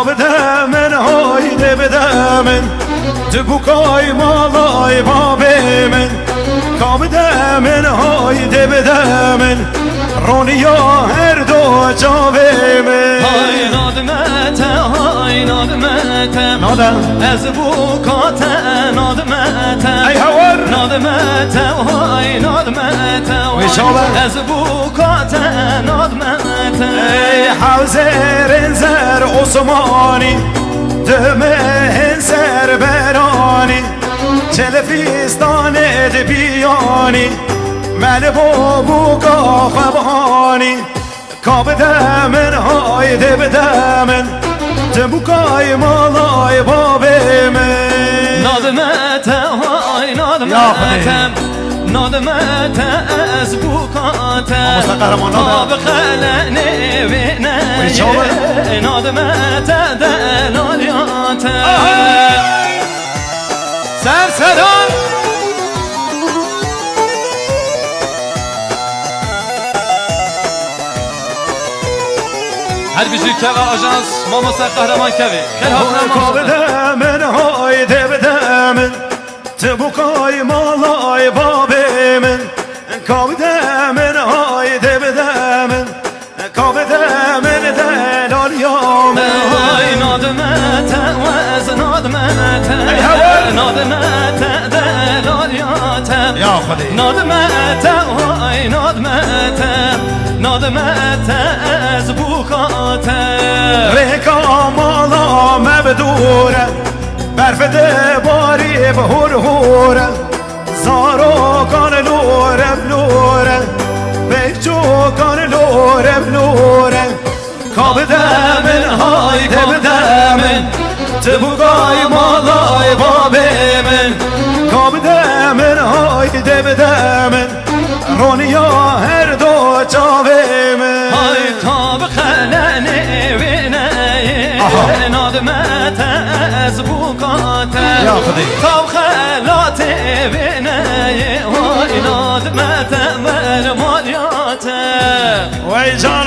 بده من هایده بده من تبوکای مالای بابه من کابده من هایده بده من رونیا هر دو جاوه من های نادمت های نادمت نادم از بوکات نادمت ای هور نادمت های نادمت ویشاله از بوکات نادمت ای حوزر انزر عثمانی دمه انزر برانی تلفیستان دبیانی من بابو کا خبانی کابده من هایده بده من تبوکای مالای بابه من نادمت های نادمت نادمت از بوکات آب خلنه بینه نادمت دلالیات سرسران هر بیشی که و آژانس ما مستق قهرمان کوی خیلی کابده من هایده بده من تبوکای مالای بابه من کابده من هایده بده من کابده من دلالیام های نادمت و از نادمت نادمت دلالیات یا خودی نادمت های نادمت نادمت از بوکات ریکا مالا مبدوره برفده باری بهور هوره زارو کان لوره بلوره بیچو کان لوره بلوره کابده من هایده بده من تبوکای مالای بابه من کابده من هایده بده من رونیا هر دو جاوه من های تاب خلنه وینه نادمت از بوکات یا خودی تاب خلات وینه های نادمت من مالیات وی جان